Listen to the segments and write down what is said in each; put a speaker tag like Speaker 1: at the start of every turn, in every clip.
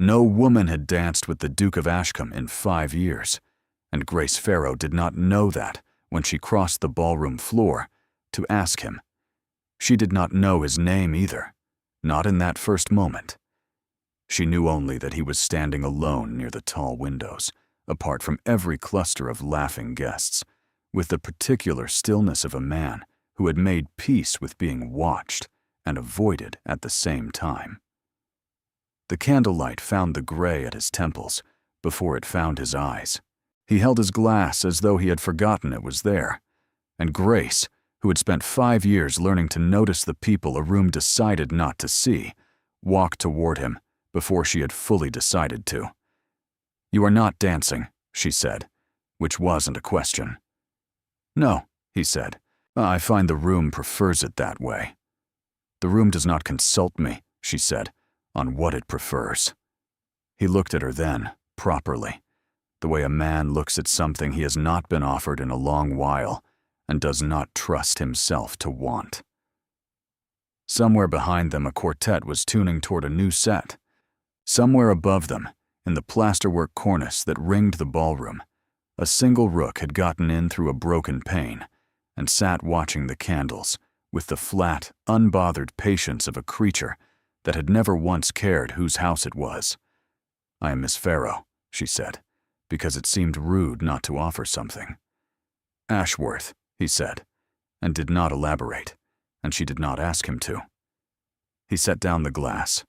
Speaker 1: No woman had danced with the Duke of Ashcombe in 5 years, and Grace Farrow did not know that when she crossed the ballroom floor to ask him. She did not know his name either, not in that first moment. She knew only that he was standing alone near the tall windows, apart from every cluster of laughing guests, with the particular stillness of a man who had made peace with being watched and avoided at the same time. The candlelight found the gray at his temples before it found his eyes. He held his glass as though he had forgotten it was there, and Grace, who had spent 5 years learning to notice the people a room decided not to see, walked toward him before she had fully decided to. "You are not dancing," she said, which wasn't a question. "No," he said. "I find the room prefers it that way." "The room does not consult me," she said, "on what it prefers." He looked at her then, properly, the way a man looks at something he has not been offered in a long while and does not trust himself to want. Somewhere behind them a quartet was tuning toward a new set. Somewhere above them, in the plasterwork cornice that ringed the ballroom, a single rook had gotten in through a broken pane and sat watching the candles with the flat, unbothered patience of a creature that had never once cared whose house it was. "I am Miss Farrow," she said, because it seemed rude not to offer something. "Ashworth," he said, and did not elaborate, and she did not ask him to. He set down the glass.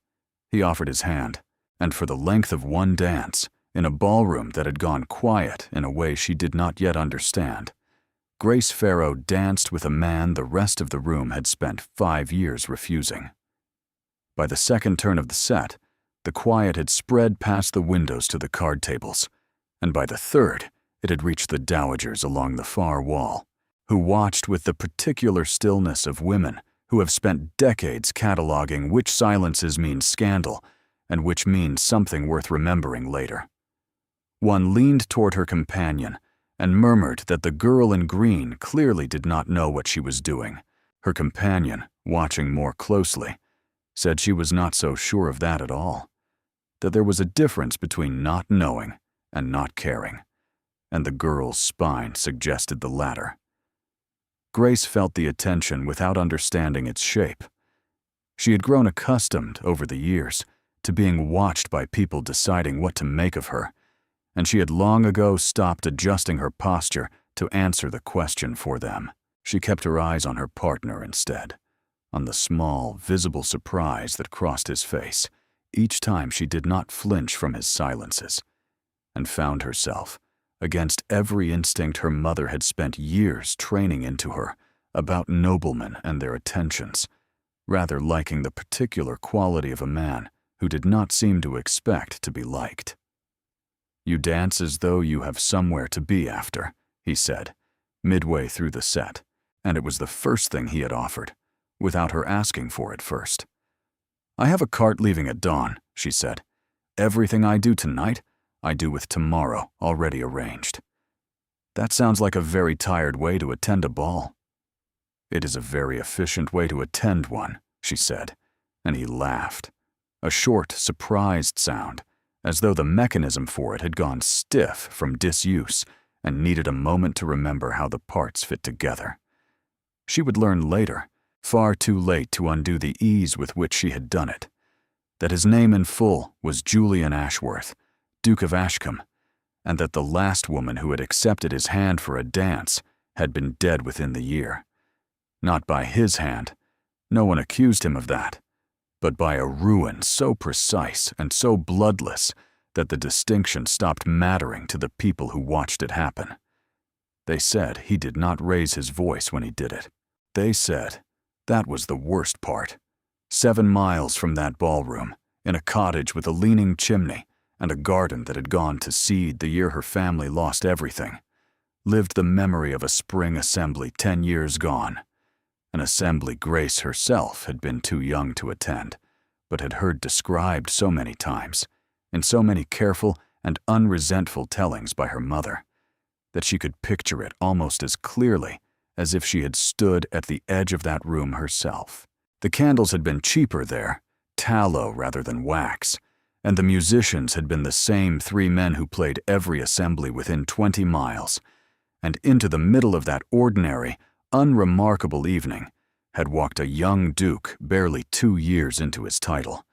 Speaker 1: He offered his hand, and for the length of one dance, in a ballroom that had gone quiet in a way she did not yet understand, Grace Farrow danced with a man the rest of the room had spent 5 years refusing. By the second turn of the set, the quiet had spread past the windows to the card tables, and by the third, it had reached the dowagers along the far wall, who watched with the particular stillness of women who have spent decades cataloging which silences mean scandal and which mean something worth remembering later. One leaned toward her companion and murmured that the girl in green clearly did not know what she was doing. Her companion, watching more closely, said she was not so sure of that at all, that there was a difference between not knowing and not caring, and the girl's spine suggested the latter. Grace felt the attention without understanding its shape. She had grown accustomed, over the years, to being watched by people deciding what to make of her, and she had long ago stopped adjusting her posture to answer the question for them. She kept her eyes on her partner instead, on the small, visible surprise that crossed his face each time she did not flinch from his silences, and found herself, against every instinct her mother had spent years training into her about noblemen and their attentions, rather liking the particular quality of a man who did not seem to expect to be liked. "You dance as though you have somewhere to be after," he said, midway through the set, and it was the first thing he had offered, without her asking for it first. "I have a cart leaving at dawn," she said. "Everything I do tonight, I do with tomorrow already arranged." "That sounds like a very tired way to attend a ball." "It is a very efficient way to attend one," she said, and he laughed. A short, surprised sound, as though the mechanism for it had gone stiff from disuse and needed a moment to remember how the parts fit together. She would learn later, far too late to undo the ease with which she had done it, that his name in full was Julian Ashworth, Duke of Ashcombe, and that the last woman who had accepted his hand for a dance had been dead within the year. Not by his hand, no one accused him of that, but by a ruin so precise and so bloodless that the distinction stopped mattering to the people who watched it happen. They said he did not raise his voice when he did it. They said that was the worst part. 7 miles from that ballroom, in a cottage with a leaning chimney and a garden that had gone to seed the year her family lost everything, lived the memory of a spring assembly 10 years gone, an assembly Grace herself had been too young to attend, but had heard described so many times, in so many careful and unresentful tellings by her mother, that she could picture it almost as clearly as if she had stood at the edge of that room herself. The candles had been cheaper there, tallow rather than wax, and the musicians had been the same 3 men who played every assembly within 20 miles, and into the middle of that ordinary, unremarkable evening had walked a young duke barely 2 years into his title,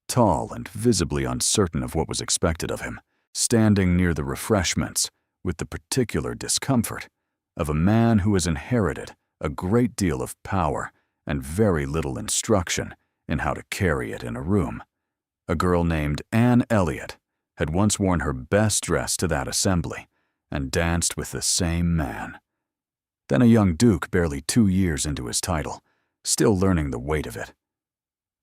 Speaker 1: tall and visibly uncertain of what was expected of him, standing near the refreshments with the particular discomfort of a man who has inherited a great deal of power and very little instruction in how to carry it in a room. A girl named Anne Elliot had once worn her best dress to that assembly and danced with the same man. Then a young duke barely 2 years into his title, still learning the weight of it.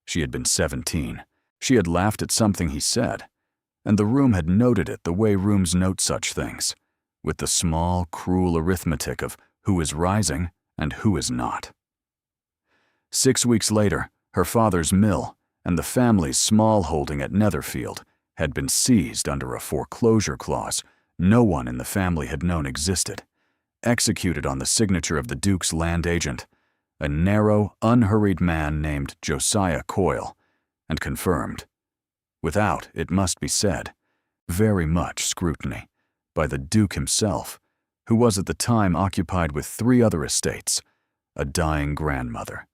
Speaker 1: She had been 17. She had laughed at something he said, and the room had noted it the way rooms note such things, with the small, cruel arithmetic of who is rising and who is not. 6 weeks later, her father's mill and the family's small holding at Netherfield had been seized under a foreclosure clause no one in the family had known existed, executed on the signature of the Duke's land agent, a narrow, unhurried man named Josiah Coyle, and confirmed, without, it must be said, very much scrutiny, by the Duke himself, who was at the time occupied with 3 other estates, a dying grandmother,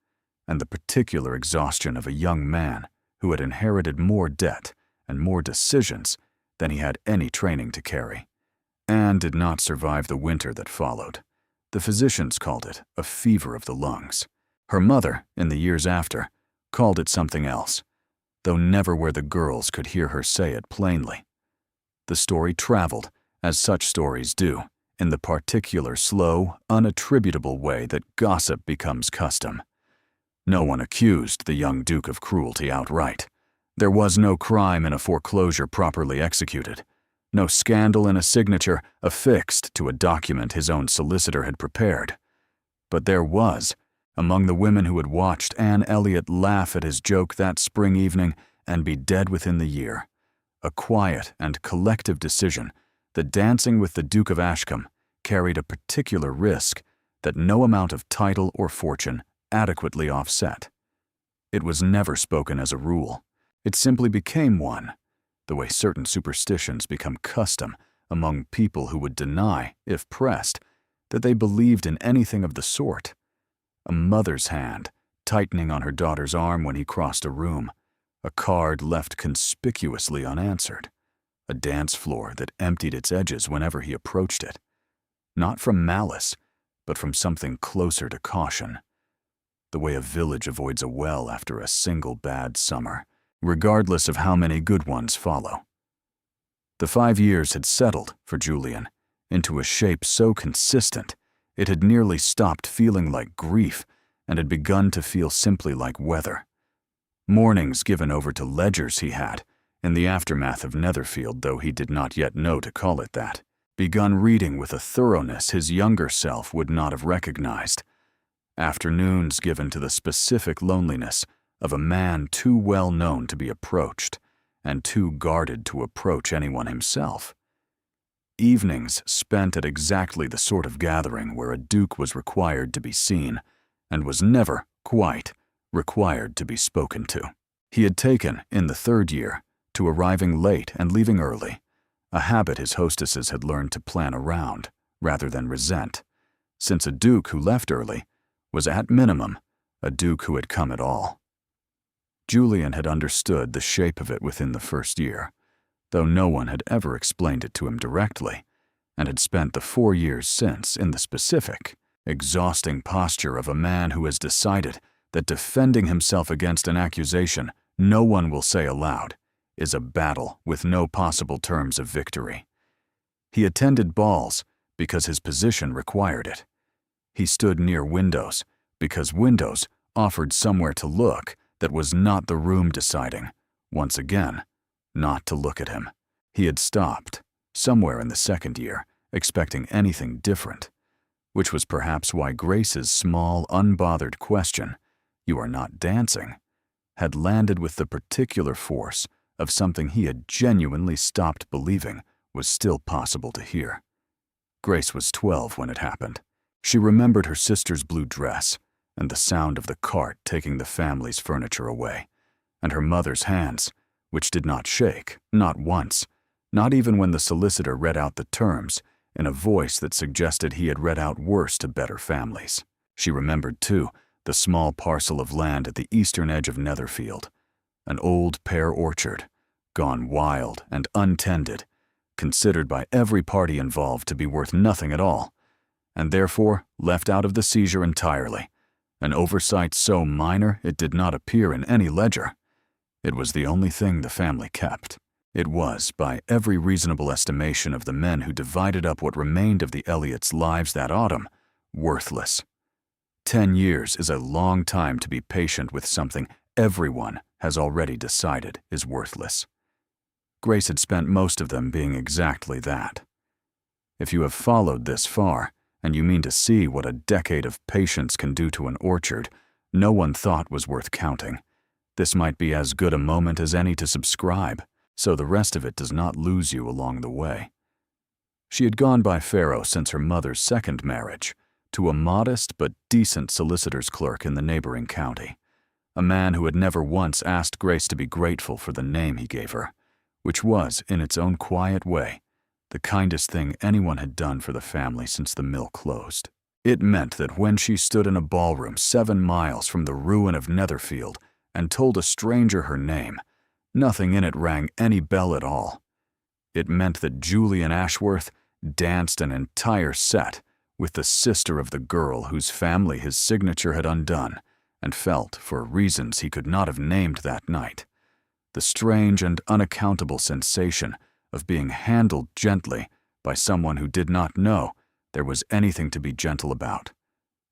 Speaker 1: and the particular exhaustion of a young man who had inherited more debt and more decisions than he had any training to carry. Anne did not survive the winter that followed. The physicians called it a fever of the lungs. Her mother, in the years after, called it something else, though never where the girls could hear her say it plainly. The story traveled, as such stories do, in the particular slow, unattributable way that gossip becomes custom. No one accused the young Duke of cruelty outright. There was no crime in a foreclosure properly executed, no scandal in a signature affixed to a document his own solicitor had prepared. But there was, among the women who had watched Anne Elliot laugh at his joke that spring evening and be dead within the year, a quiet and collective decision that dancing with the Duke of Ashcombe carried a particular risk that no amount of title or fortune adequately offset. It was never spoken as a rule. It simply became one, the way certain superstitions become custom among people who would deny, if pressed, that they believed in anything of the sort. A mother's hand tightening on her daughter's arm when he crossed a room, a card left conspicuously unanswered, a dance floor that emptied its edges whenever he approached it, not from malice, but from something closer to caution. The way a village avoids a well after a single bad summer, regardless of how many good ones follow. The 5 years had settled, for Julian, into a shape so consistent it had nearly stopped feeling like grief and had begun to feel simply like weather. Mornings given over to ledgers he had, in the aftermath of Netherfield, though he did not yet know to call it that, begun reading with a thoroughness his younger self would not have recognized. Afternoons given to the specific loneliness of a man too well known to be approached, and too guarded to approach anyone himself. Evenings spent at exactly the sort of gathering where a duke was required to be seen, and was never, quite, required to be spoken to. He had taken, in the 3rd year, to arriving late and leaving early, a habit his hostesses had learned to plan around, rather than resent, since a duke who left early was at minimum a duke who had come at all. Julian had understood the shape of it within the 1st year, though no one had ever explained it to him directly, and had spent the 4 years since in the specific, exhausting posture of a man who has decided that defending himself against an accusation no one will say aloud is a battle with no possible terms of victory. He attended balls because his position required it. He stood near windows because windows offered somewhere to look that was not the room deciding, once again, not to look at him. He had stopped, somewhere in the 2nd year, expecting anything different, which was perhaps why Grace's small, unbothered question, "You are not dancing," had landed with the particular force of something he had genuinely stopped believing was still possible to hear. Grace was 12 when it happened. She remembered her sister's blue dress and the sound of the cart taking the family's furniture away, and her mother's hands which did not shake, not once, not even when the solicitor read out the terms in a voice that suggested he had read out worse to better families. She remembered, too, the small parcel of land at the eastern edge of Netherfield, an old pear orchard, gone wild and untended, considered by every party involved to be worth nothing at all, and therefore left out of the seizure entirely, an oversight so minor it did not appear in any ledger. It was the only thing the family kept. It was, by every reasonable estimation of the men who divided up what remained of the Elliots' lives that autumn, worthless. 10 years is a long time to be patient with something everyone has already decided is worthless. Grace had spent most of them being exactly that. If you have followed this far, and you mean to see what a decade of patience can do to an orchard no one thought was worth counting, this might be as good a moment as any to subscribe, so the rest of it does not lose you along the way. She had gone by Pharaoh since her mother's second marriage, to a modest but decent solicitor's clerk in the neighboring county, a man who had never once asked Grace to be grateful for the name he gave her, which was, in its own quiet way, the kindest thing anyone had done for the family since the mill closed. It meant that when she stood in a ballroom 7 miles from the ruin of Netherfield and told a stranger her name, nothing in it rang any bell at all. It meant that Julian Ashworth danced an entire set with the sister of the girl whose family his signature had undone, and felt, for reasons he could not have named that night, the strange and unaccountable sensation of being handled gently by someone who did not know there was anything to be gentle about.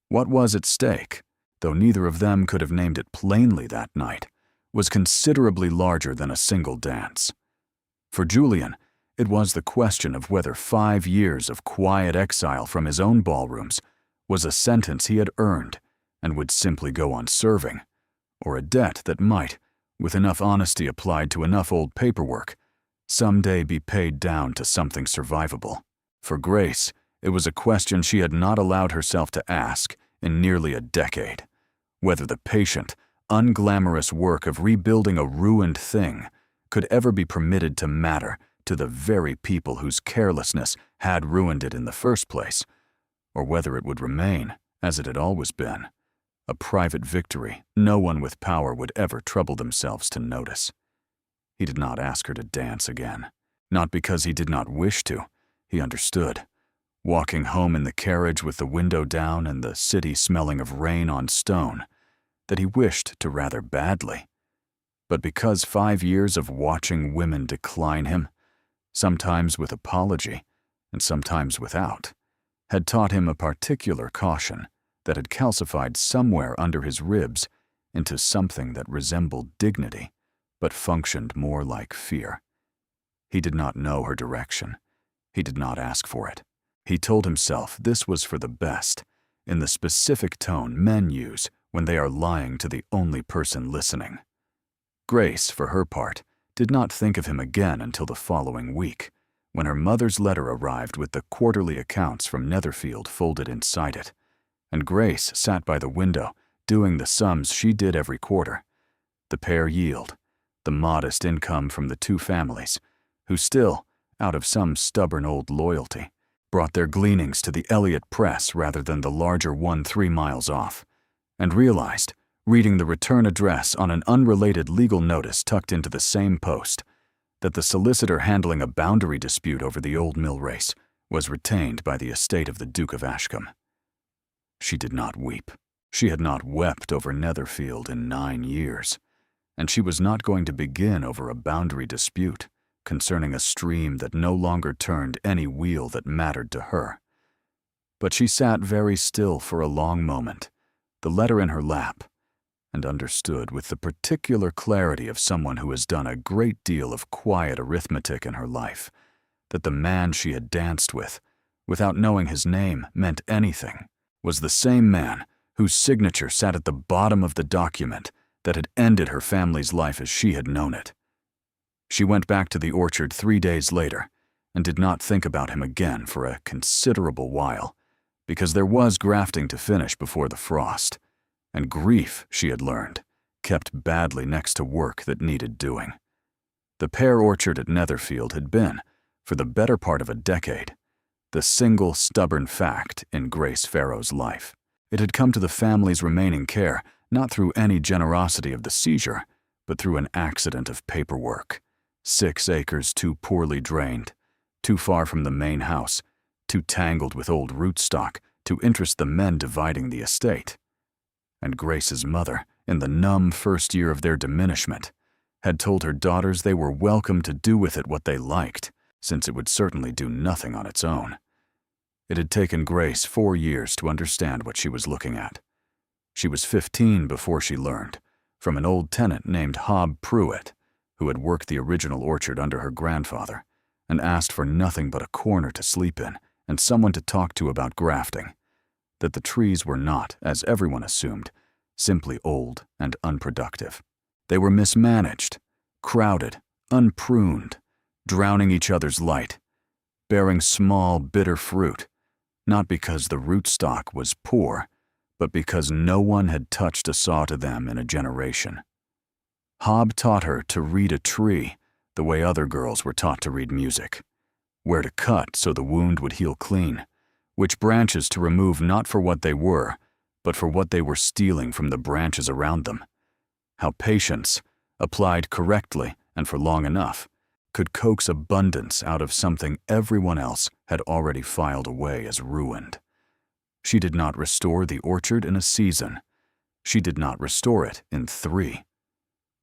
Speaker 1: What was at stake, though neither of them could have named it plainly that night, was considerably larger than a single dance. For Julian, it was the question of whether 5 years of quiet exile from his own ballrooms was a sentence he had earned and would simply go on serving, or a debt that might, with enough honesty applied to enough old paperwork, someday be paid down to something survivable. For Grace, it was a question she had not allowed herself to ask in nearly a decade, whether the patient, unglamorous work of rebuilding a ruined thing could ever be permitted to matter to the very people whose carelessness had ruined it in the first place, or whether it would remain, as it had always been, a private victory no one with power would ever trouble themselves to notice. He did not ask her to dance again, not because he did not wish to. He understood, walking home in the carriage with the window down and the city smelling of rain on stone, that he wished to rather badly, but because 5 years of watching women decline him, sometimes with apology and sometimes without, had taught him a particular caution that had calcified somewhere under his ribs into something that resembled dignity, but functioned more like fear. He did not know her direction. He did not ask for it. He told himself this was for the best, in the specific tone men use when they are lying to the only person listening. Grace, for her part, did not think of him again until the following week, when her mother's letter arrived with the quarterly accounts from Netherfield folded inside it, and Grace sat by the window doing the sums she did every quarter. The pair yield, the modest income from the 2 families, who still, out of some stubborn old loyalty, brought their gleanings to the Elliott Press rather than the larger one 3 miles off, and realized, reading the return address on an unrelated legal notice tucked into the same post, that the solicitor handling a boundary dispute over the old mill race was retained by the estate of the Duke of Ashcombe. She did not weep. She had not wept over Netherfield in 9 years, and she was not going to begin over a boundary dispute concerning a stream that no longer turned any wheel that mattered to her. But she sat very still for a long moment, the letter in her lap, and understood with the particular clarity of someone who has done a great deal of quiet arithmetic in her life, that the man she had danced with, without knowing his name, meant anything, was the same man whose signature sat at the bottom of the document that had ended her family's life as she had known it. She went back to the orchard 3 days later and did not think about him again for a considerable while, because there was grafting to finish before the frost, and grief, she had learned, kept badly next to work that needed doing. The pear orchard at Netherfield had been, for the better part of a decade, the single stubborn fact in Grace Farrow's life. It had come to the family's remaining care not through any generosity of the seizure, but through an accident of paperwork. 6 acres too poorly drained, too far from the main house, too tangled with old rootstock to interest the men dividing the estate. And Grace's mother, in the numb first year of their diminishment, had told her daughters they were welcome to do with it what they liked, since it would certainly do nothing on its own. It had taken Grace 4 years to understand what she was looking at. She was 15 before she learned, from an old tenant named Hob Pruitt, who had worked the original orchard under her grandfather, and asked for nothing but a corner to sleep in and someone to talk to about grafting, that the trees were not, as everyone assumed, simply old and unproductive. They were mismanaged, crowded, unpruned, drowning each other's light, bearing small, bitter fruit, not because the rootstock was poor, but because no one had touched a saw to them in a generation. Hob taught her to read a tree the way other girls were taught to read music, where to cut so the wound would heal clean, which branches to remove not for what they were, but for what they were stealing from the branches around them. How patience, applied correctly and for long enough, could coax abundance out of something everyone else had already filed away as ruined. She did not restore the orchard in a season. She did not restore it in 3.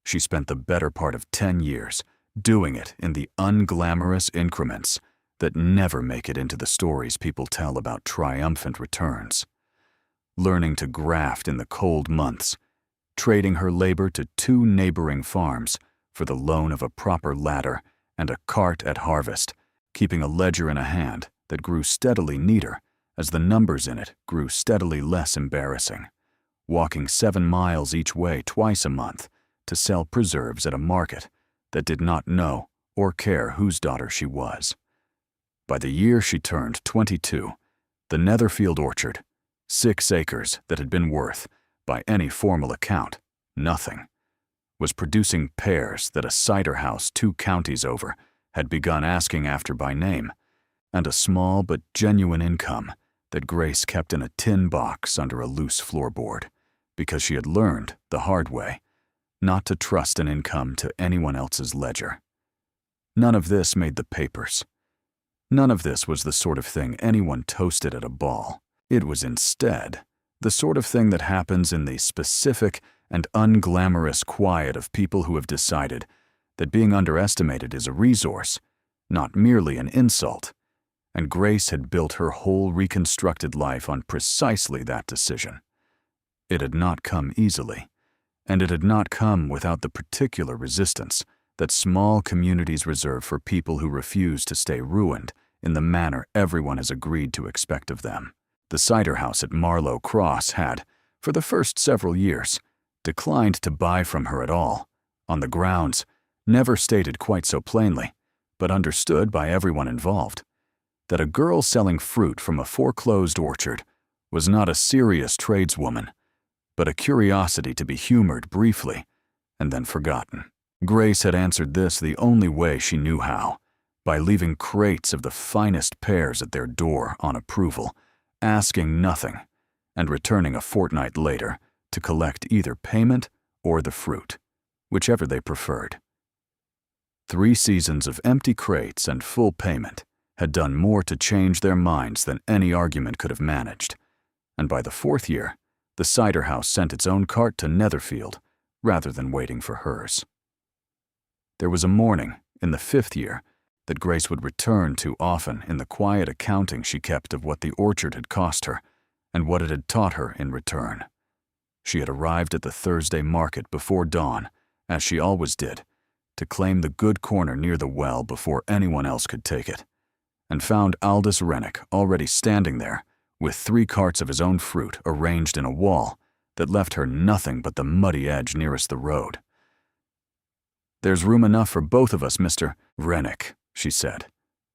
Speaker 1: She spent the better part of 10 years doing it in the unglamorous increments that never make it into the stories people tell about triumphant returns. Learning to graft in the cold months, trading her labor to 2 neighboring farms for the loan of a proper ladder and a cart at harvest, keeping a ledger in a hand that grew steadily neater as the numbers in it grew steadily less embarrassing, walking 7 miles each way twice a month to sell preserves at a market that did not know or care whose daughter she was. By the year she turned 22, the Netherfield orchard, 6 acres that had been worth, by any formal account, nothing, was producing pears that a cider house 2 counties over had begun asking after by name, and a small but genuine income that Grace kept in a tin box under a loose floorboard, because she had learned, the hard way, not to trust an income to anyone else's ledger. None of this made the papers. None of this was the sort of thing anyone toasted at a ball. It was instead the sort of thing that happens in the specific and unglamorous quiet of people who have decided that being underestimated is a resource, not merely an insult, and Grace had built her whole reconstructed life on precisely that decision. It had not come easily, and it had not come without the particular resistance that small communities reserve for people who refuse to stay ruined in the manner everyone has agreed to expect of them. The cider house at Marlow Cross had, for the first several years, declined to buy from her at all, on the grounds, never stated quite so plainly, but understood by everyone involved, that a girl selling fruit from a foreclosed orchard was not a serious tradeswoman, but a curiosity to be humored briefly and then forgotten. Grace had answered this the only way she knew how, by leaving crates of the finest pears at their door on approval, asking nothing, and returning a fortnight later to collect either payment or the fruit, whichever they preferred. 3 seasons of empty crates and full payment had done more to change their minds than any argument could have managed, and by the 4th year, the cider house sent its own cart to Netherfield rather than waiting for hers. There was a morning, in the 5th year, that Grace would return to often in the quiet accounting she kept of what the orchard had cost her and what it had taught her in return. She had arrived at the Thursday market before dawn, as she always did, to claim the good corner near the well before anyone else could take it, and found Aldous Rennick already standing there with 3 carts of his own fruit arranged in a wall that left her nothing but the muddy edge nearest the road. "There's room enough for both of us, Mr. Rennick," she said,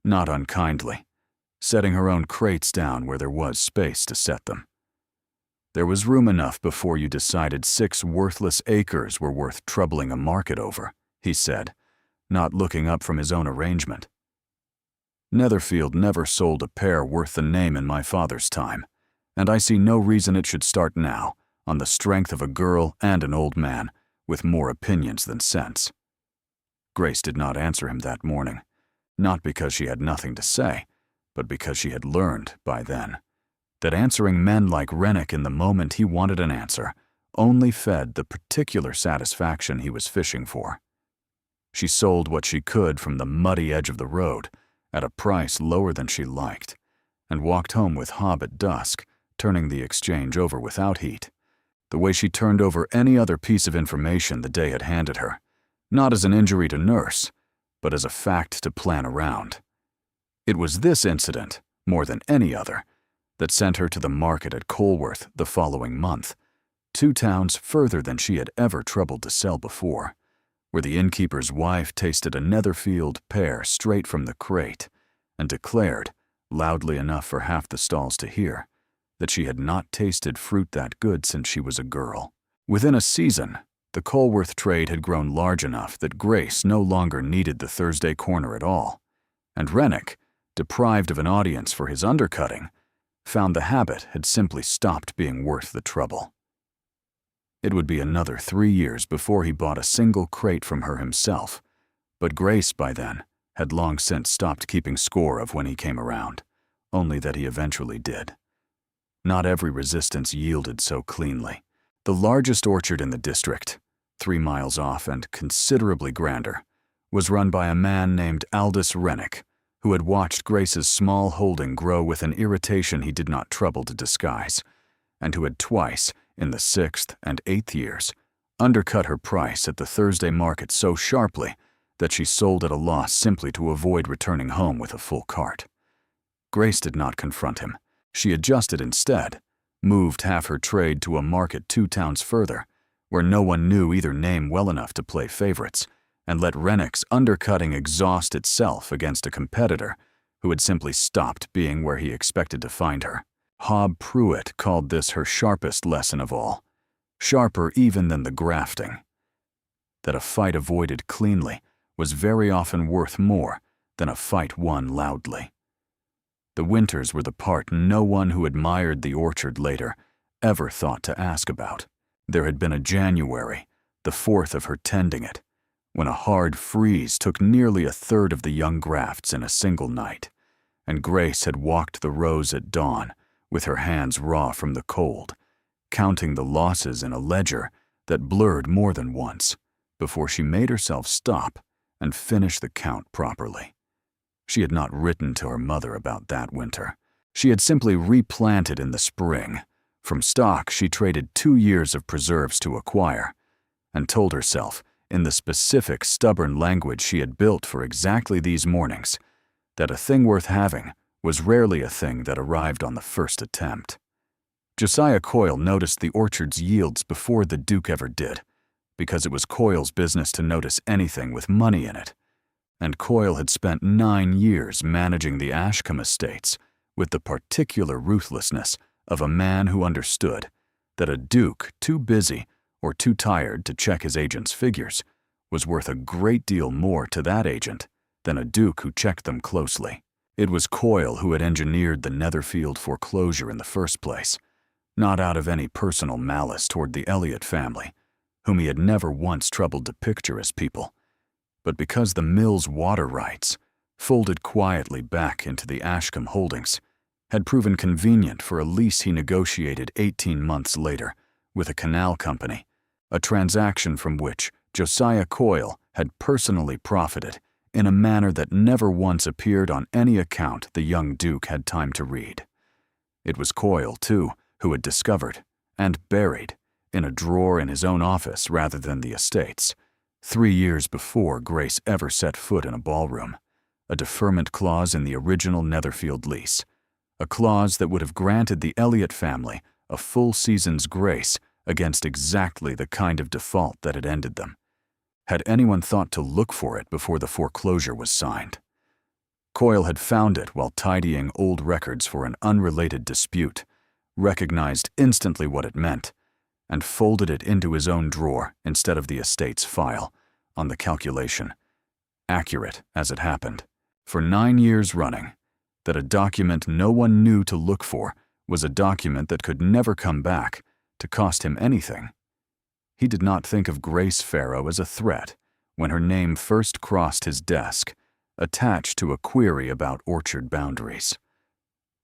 Speaker 1: not unkindly, setting her own crates down where there was space to set them. "There was room enough before you decided 6 worthless acres were worth troubling a market over," he said, not looking up from his own arrangement. Netherfield never sold a pair worth the name in my father's time, and I see no reason it should start now, on the strength of a girl and an old man with more opinions than sense. Grace did not answer him that morning, not because she had nothing to say, but because she had learned, by then, that answering men like Rennick in the moment he wanted an answer only fed the particular satisfaction he was fishing for. She sold what she could from the muddy edge of the road, at a price lower than she liked, and walked home with Hob at dusk, turning the exchange over without heat, the way she turned over any other piece of information the day had handed her, not as an injury to nurse, but as a fact to plan around. It was this incident, more than any other, that sent her to the market at Colworth the following month, 2 towns further than she had ever troubled to sell before, where the innkeeper's wife tasted a Netherfield pear straight from the crate and declared, loudly enough for half the stalls to hear, that she had not tasted fruit that good since she was a girl. Within a season, the Colworth trade had grown large enough that Grace no longer needed the Thursday corner at all, and Rennick, deprived of an audience for his undercutting, found the habit had simply stopped being worth the trouble. It would be another 3 years before he bought a single crate from her himself, but Grace, by then, had long since stopped keeping score of when he came around, only that he eventually did. Not every resistance yielded so cleanly. The largest orchard in the district, 3 miles off and considerably grander, was run by a man named Aldous Rennick, who had watched Grace's small holding grow with an irritation he did not trouble to disguise, and who had twice, in the 6th and 8th years, undercut her price at the Thursday market so sharply that she sold at a loss simply to avoid returning home with a full cart. Grace did not confront him. She adjusted instead, moved half her trade to a market 2 towns further, where no one knew either name well enough to play favorites, and let Rennick's undercutting exhaust itself against a competitor who had simply stopped being where he expected to find her. Hob Pruitt called this her sharpest lesson of all, sharper even than the grafting. That a fight avoided cleanly was very often worth more than a fight won loudly. The winters were the part no one who admired the orchard later ever thought to ask about. There had been a January, the 4th of her tending it, when a hard freeze took nearly 1/3 of the young grafts in a single night, and Grace had walked the rows at dawn, with her hands raw from the cold, counting the losses in a ledger that blurred more than once before she made herself stop and finish the count properly. She had not written to her mother about that winter. She had simply replanted in the spring. From stock, she traded 2 years of preserves to acquire, and told herself, in the specific stubborn language she had built for exactly these mornings, that a thing worth having was rarely a thing that arrived on the first attempt. Josiah Coyle noticed the orchard's yields before the Duke ever did, because it was Coyle's business to notice anything with money in it, and Coyle had spent 9 years managing the Ashcombe estates with the particular ruthlessness of a man who understood that a Duke too busy or too tired to check his agent's figures was worth a great deal more to that agent than a Duke who checked them closely. It was Coyle who had engineered the Netherfield foreclosure in the first place, not out of any personal malice toward the Elliott family, whom he had never once troubled to picture as people, but because the mill's water rights, folded quietly back into the Ashcombe holdings, had proven convenient for a lease he negotiated 18 months later with a canal company, a transaction from which Josiah Coyle had personally profited in a manner that never once appeared on any account the young Duke had time to read. It was Coyle, too, who had discovered, and buried, in a drawer in his own office rather than the estate's, 3 years before Grace ever set foot in a ballroom, a deferment clause in the original Netherfield lease, a clause that would have granted the Elliott family a full season's grace against exactly the kind of default that had ended them. Had anyone thought to look for it before the foreclosure was signed? Coyle had found it while tidying old records for an unrelated dispute, recognized instantly what it meant, and folded it into his own drawer instead of the estate's file, on the calculation, accurate as it happened. For 9 years running, that a document no one knew to look for was a document that could never come back to cost him anything. He did not think of Grace Farrow as a threat when her name first crossed his desk, attached to a query about orchard boundaries.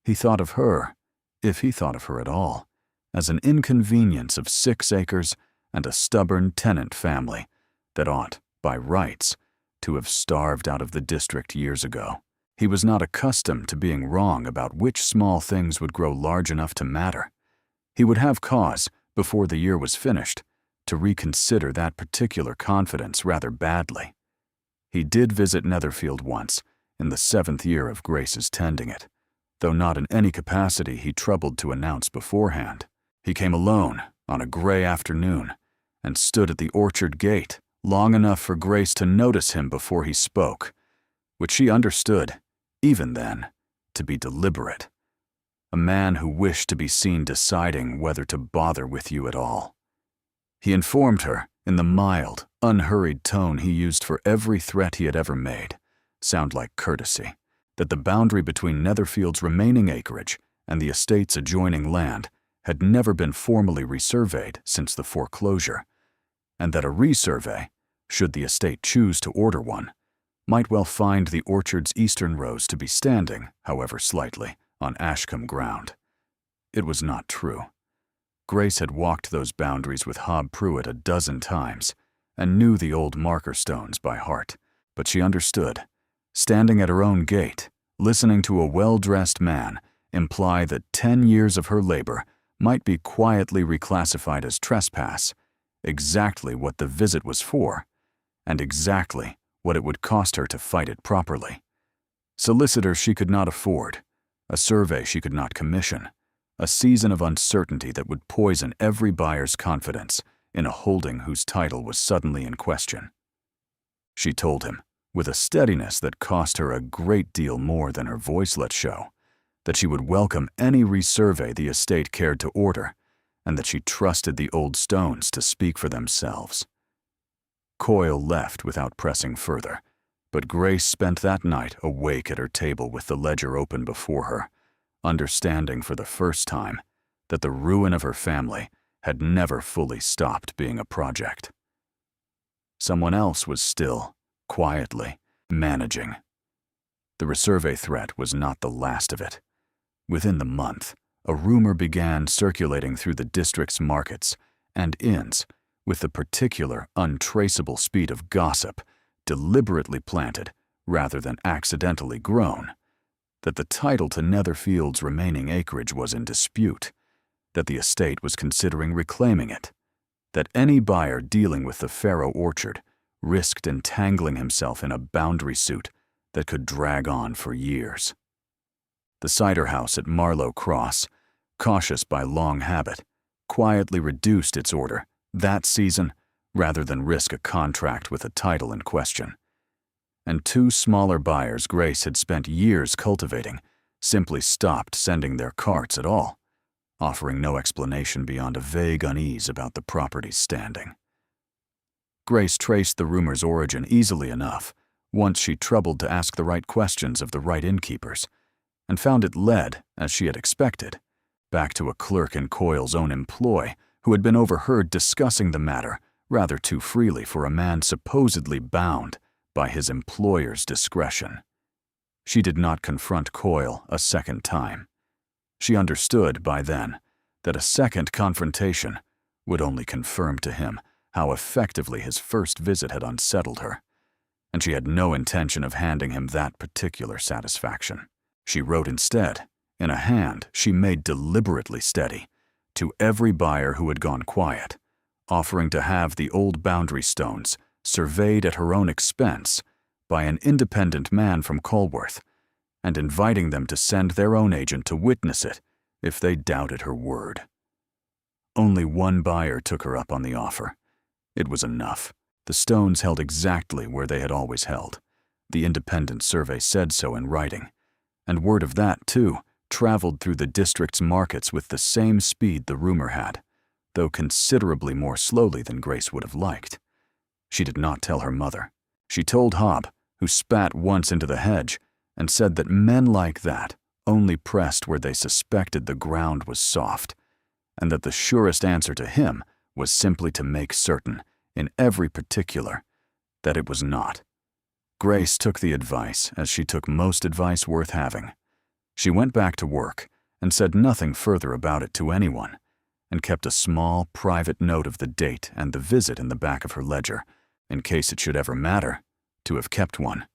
Speaker 1: He thought of her, if he thought of her at all, as an inconvenience of 6 acres and a stubborn tenant family that ought, by rights, to have starved out of the district years ago. He was not accustomed to being wrong about which small things would grow large enough to matter. He would have cause, before the year was finished, to reconsider that particular confidence rather badly. He did visit Netherfield once, in the 7th year of Grace's tending it, though not in any capacity he troubled to announce beforehand. He came alone, on a gray afternoon, and stood at the orchard gate long enough for Grace to notice him before he spoke, which she understood, even then, to be deliberate. A man who wished to be seen deciding whether to bother with you at all. He informed her, in the mild, unhurried tone he used for every threat he had ever made, sound like courtesy, that the boundary between Netherfield's remaining acreage and the estate's adjoining land had never been formally resurveyed since the foreclosure, and that a resurvey, should the estate choose to order one, might well find the orchard's eastern rows to be standing, however slightly, on Ashcombe ground. It was not true. Grace had walked those boundaries with Hob Pruitt a dozen times and knew the old marker stones by heart, but she understood, standing at her own gate, listening to a well-dressed man imply that 10 years of her labor might be quietly reclassified as trespass, exactly what the visit was for, and exactly what it would cost her to fight it properly. Solicitors she could not afford, a survey she could not commission, a season of uncertainty that would poison every buyer's confidence in a holding whose title was suddenly in question. She told him, with a steadiness that cost her a great deal more than her voice let show, that she would welcome any resurvey the estate cared to order, and that she trusted the old stones to speak for themselves. Coyle left without pressing further, but Grace spent that night awake at her table with the ledger open before her, understanding for the first time that the ruin of her family had never fully stopped being a project. Someone else was still, quietly, managing. The resurvey threat was not the last of it. Within the month, a rumor began circulating through the district's markets and inns with the particular, untraceable speed of gossip, deliberately planted rather than accidentally grown, that the title to Netherfield's remaining acreage was in dispute, that the estate was considering reclaiming it, that any buyer dealing with the Farrow orchard risked entangling himself in a boundary suit that could drag on for years. The cider house at Marlow Cross, cautious by long habit, quietly reduced its order that season rather than risk a contract with the title in question. And 2 smaller buyers Grace had spent years cultivating simply stopped sending their carts at all, offering no explanation beyond a vague unease about the property's standing. Grace traced the rumor's origin easily enough once she troubled to ask the right questions of the right innkeepers, and found it led, as she had expected, back to a clerk in Coyle's own employ who had been overheard discussing the matter rather too freely for a man supposedly bound by his employer's discretion. She did not confront Coyle a second time. She understood by then that a second confrontation would only confirm to him how effectively his first visit had unsettled her, and she had no intention of handing him that particular satisfaction. She wrote instead, in a hand she made deliberately steady, to every buyer who had gone quiet, offering to have the old boundary stones surveyed at her own expense by an independent man from Colworth, and inviting them to send their own agent to witness it if they doubted her word. Only one buyer took her up on the offer. It was enough. The stones held exactly where they had always held. The independent survey said so in writing, and word of that, too, traveled through the district's markets with the same speed the rumor had, though considerably more slowly than Grace would have liked. She did not tell her mother. She told Hob, who spat once into the hedge and said that men like that only pressed where they suspected the ground was soft, and that the surest answer to him was simply to make certain, in every particular, that it was not. Grace took the advice as she took most advice worth having. She went back to work and said nothing further about it to anyone, and kept a small, private note of the date and the visit in the back of her ledger, in case it should ever matter to have kept one.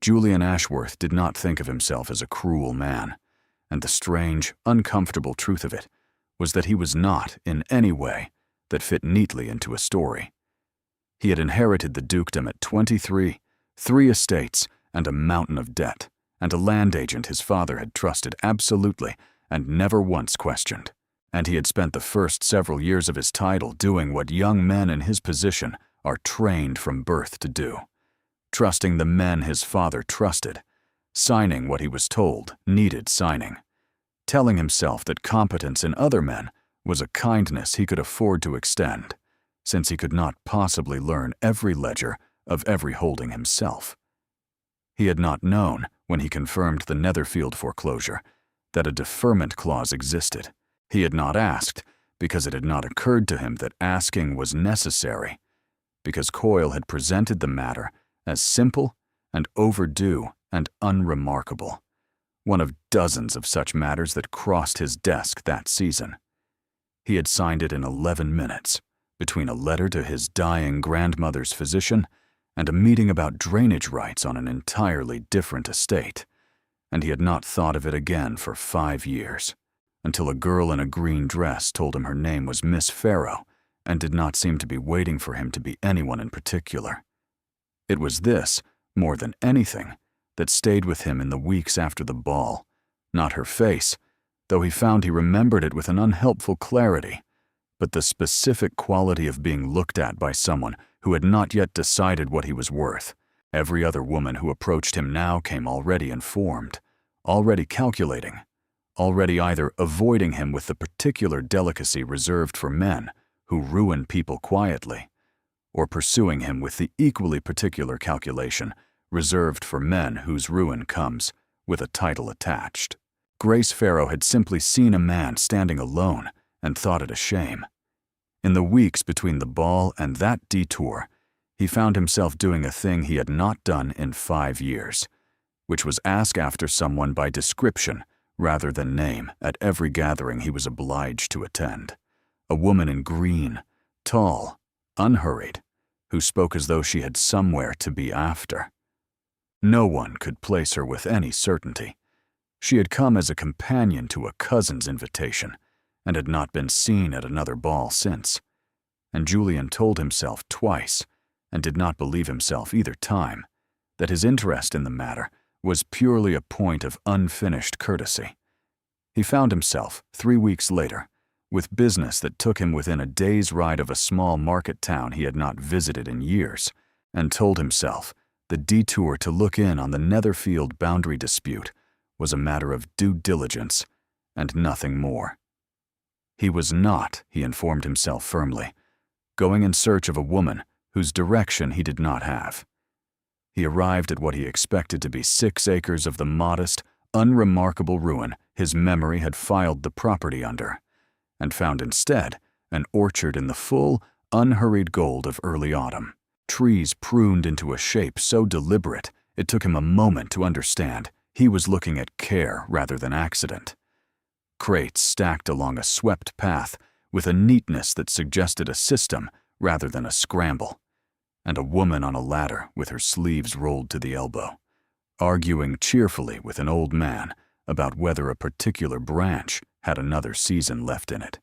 Speaker 1: Julian Ashworth did not think of himself as a cruel man, and the strange, uncomfortable truth of it was that he was not, in any way, that fit neatly into a story. He had inherited the dukedom at 23, 3 estates, and a mountain of debt, and a land agent his father had trusted absolutely and never once questioned. And he had spent the first several years of his title doing what young men in his position are trained from birth to do, trusting the men his father trusted, signing what he was told needed signing, telling himself that competence in other men was a kindness he could afford to extend, since he could not possibly learn every ledger of every holding himself. He had not known, when he confirmed the Netherfield foreclosure, that a deferment clause existed. He had not asked, because it had not occurred to him that asking was necessary, because Coyle had presented the matter as simple and overdue and unremarkable, one of dozens of such matters that crossed his desk that season. He had signed it in 11 minutes, between a letter to his dying grandmother's physician and a meeting about drainage rights on an entirely different estate, and he had not thought of it again for 5 years, until a girl in a green dress told him her name was Miss Farrow and did not seem to be waiting for him to be anyone in particular. It was this, more than anything, that stayed with him in the weeks after the ball, not her face, though he found he remembered it with an unhelpful clarity, but the specific quality of being looked at by someone who had not yet decided what he was worth. Every other woman who approached him now came already informed, already calculating, already either avoiding him with the particular delicacy reserved for men who ruin people quietly, or pursuing him with the equally particular calculation reserved for men whose ruin comes with a title attached. Grace Farrow had simply seen a man standing alone and thought it a shame. In the weeks between the ball and that detour, he found himself doing a thing he had not done in 5 years, which was ask after someone by description rather than name at every gathering he was obliged to attend. A woman in green, tall, unhurried, who spoke as though she had somewhere to be after. No one could place her with any certainty. She had come as a companion to a cousin's invitation, and had not been seen at another ball since. And Julian told himself twice, and did not believe himself either time, that his interest in the matter was purely a point of unfinished courtesy. He found himself, 3 weeks later, with business that took him within a day's ride of a small market town he had not visited in years, and told himself the detour to look in on the Netherfield boundary dispute was a matter of due diligence and nothing more. He was not, he informed himself firmly, going in search of a woman whose direction he did not have. He arrived at what he expected to be 6 acres of the modest, unremarkable ruin his memory had filed the property under, and found instead an orchard in the full, unhurried gold of early autumn, trees pruned into a shape so deliberate it took him a moment to understand he was looking at care rather than accident. Crates stacked along a swept path with a neatness that suggested a system rather than a scramble, and a woman on a ladder with her sleeves rolled to the elbow, arguing cheerfully with an old man about whether a particular branch had another season left in it.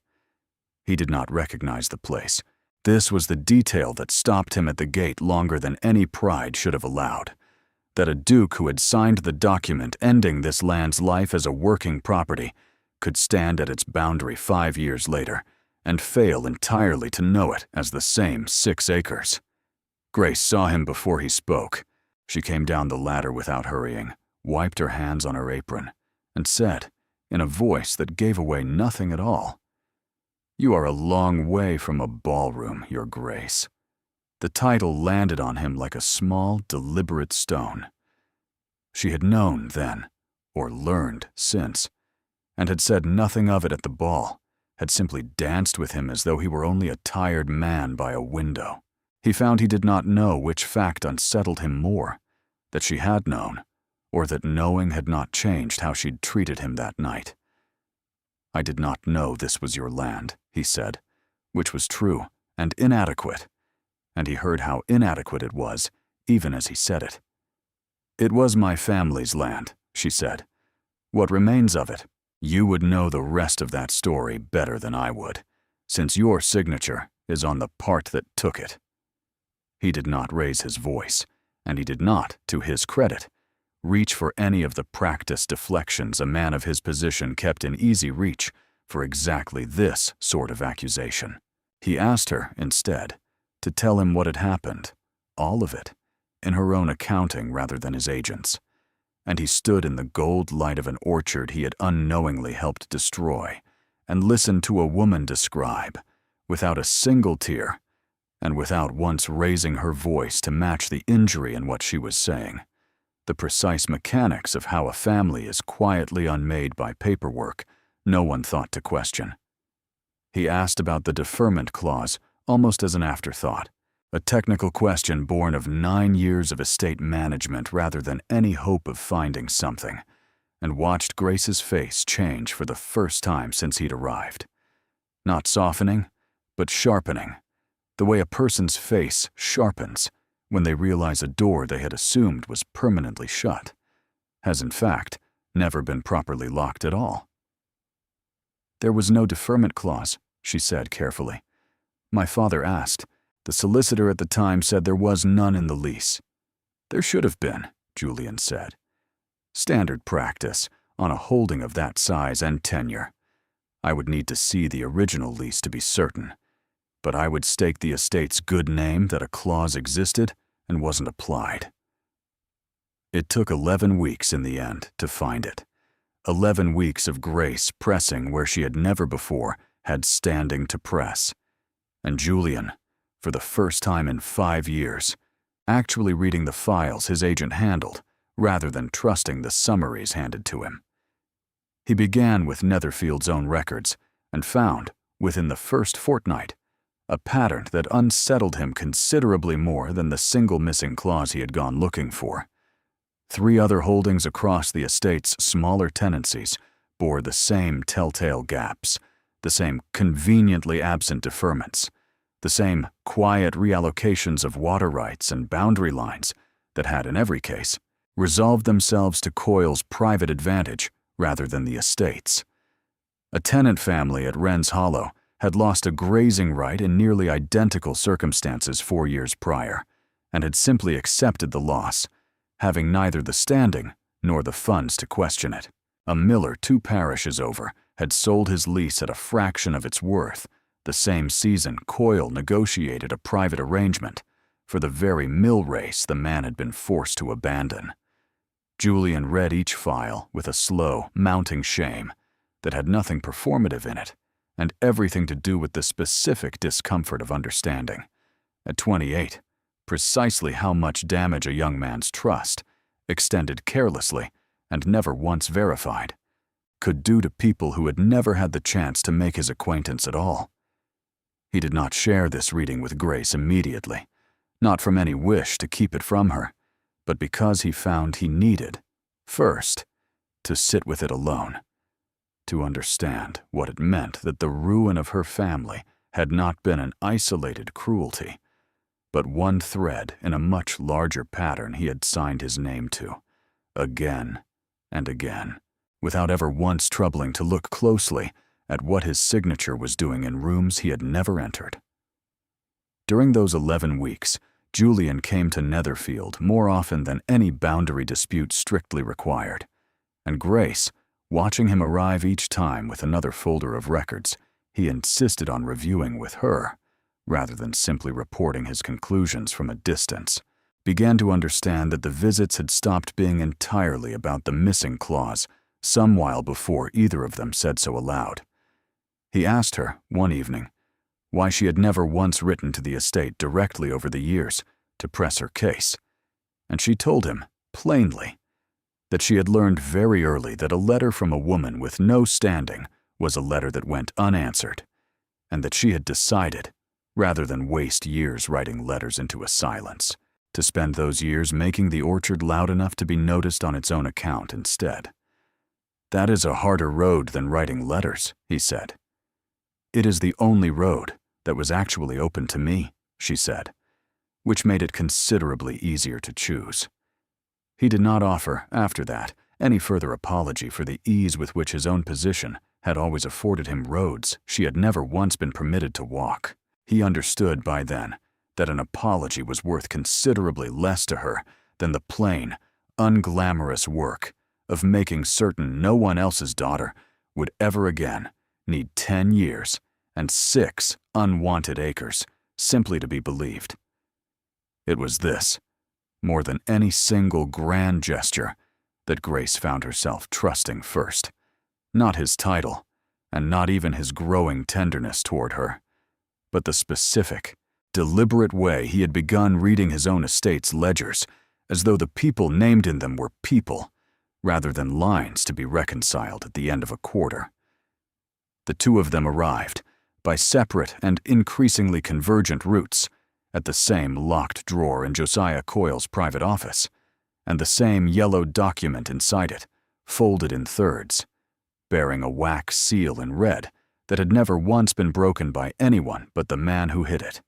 Speaker 1: He did not recognize the place. This was the detail that stopped him at the gate longer than any pride should have allowed. That a duke who had signed the document ending this land's life as a working property could stand at its boundary 5 years later and fail entirely to know it as the same 6 acres. Grace saw him before he spoke. She came down the ladder without hurrying, wiped her hands on her apron, and said, in a voice that gave away nothing at all, "You are a long way from a ballroom, Your Grace." The title landed on him like a small, deliberate stone. She had known then, or learned since, and had said nothing of it at the ball, had simply danced with him as though he were only a tired man by a window. He found he did not know which fact unsettled him more, that she had known, or that knowing had not changed how she'd treated him that night. "I did not know this was your land," he said, which was true and inadequate, and he heard how inadequate it was, even as he said it. "It was my family's land," she said. "What remains of it, you would know the rest of that story better than I would, since your signature is on the part that took it." He did not raise his voice, and he did not, to his credit, reach for any of the practiced deflections a man of his position kept in easy reach for exactly this sort of accusation. He asked her, instead, to tell him what had happened, all of it, in her own accounting rather than his agent's, and he stood in the gold light of an orchard he had unknowingly helped destroy and listened to a woman describe, without a single tear, and without once raising her voice to match the injury in what she was saying, the precise mechanics of how a family is quietly unmade by paperwork no one thought to question. He asked about the deferment clause almost as an afterthought, a technical question born of 9 years of estate management rather than any hope of finding something, and watched Grace's face change for the first time since he'd arrived. Not softening, but sharpening, the way a person's face sharpens when they realize a door they had assumed was permanently shut has in fact never been properly locked at all. "There was no deferment clause," she said carefully. "My father asked. The solicitor at the time said there was none in the lease." "There should have been," Julian said. "Standard practice on a holding of that size and tenure. I would need to see the original lease to be certain, but I would stake the estate's good name that a clause existed and wasn't applied." It took 11 weeks in the end to find it. 11 weeks of Grace pressing where she had never before had standing to press. And Julian, for the first time in 5 years, actually reading the files his agent handled rather than trusting the summaries handed to him. He began with Netherfield's own records and found, within the first fortnight, a pattern that unsettled him considerably more than the single missing clause he had gone looking for. 3 other holdings across the estate's smaller tenancies bore the same telltale gaps, the same conveniently absent deferments, the same quiet reallocations of water rights and boundary lines that had, in every case, resolved themselves to Coyle's private advantage rather than the estate's. A tenant family at Wren's Hollow had lost a grazing right in nearly identical circumstances 4 years prior, and had simply accepted the loss, having neither the standing nor the funds to question it. A miller 2 parishes over had sold his lease at a fraction of its worth the same season Coyle negotiated a private arrangement for the very mill race the man had been forced to abandon. Julian read each file with a slow, mounting shame that had nothing performative in it and everything to do with the specific discomfort of understanding, at 28, precisely how much damage a young man's trust, extended carelessly and never once verified, could do to people who had never had the chance to make his acquaintance at all. He did not share this reading with Grace immediately, not from any wish to keep it from her, but because he found he needed, first, to sit with it alone, to understand what it meant that the ruin of her family had not been an isolated cruelty, but one thread in a much larger pattern he had signed his name to, again and again, without ever once troubling to look closely at what his signature was doing in rooms he had never entered. During those 11 weeks, Julian came to Netherfield more often than any boundary dispute strictly required, and Grace, watching him arrive each time with another folder of records he insisted on reviewing with her, rather than simply reporting his conclusions from a distance, began to understand that the visits had stopped being entirely about the missing clause some while before either of them said so aloud. He asked her, one evening, why she had never once written to the estate directly over the years to press her case, and she told him, plainly, that she had learned very early that a letter from a woman with no standing was a letter that went unanswered, and that she had decided, rather than waste years writing letters into a silence, to spend those years making the orchard loud enough to be noticed on its own account instead. "That is a harder road than writing letters," he said. "It is the only road that was actually open to me," she said, which made it considerably easier to choose. He did not offer, after that, any further apology for the ease with which his own position had always afforded him roads she had never once been permitted to walk. He understood by then that an apology was worth considerably less to her than the plain, unglamorous work of making certain no one else's daughter would ever again need 10 years and 6 unwanted acres simply to be believed. It was this, more than any single grand gesture, that Grace found herself trusting first. Not his title, and not even his growing tenderness toward her, but the specific, deliberate way he had begun reading his own estate's ledgers, as though the people named in them were people, rather than lines to be reconciled at the end of a quarter. The two of them arrived, by separate and increasingly convergent routes, at the same locked drawer in Josiah Coyle's private office, and the same yellowed document inside it, folded in thirds, bearing a wax seal in red that had never once been broken by anyone but the man who hid it.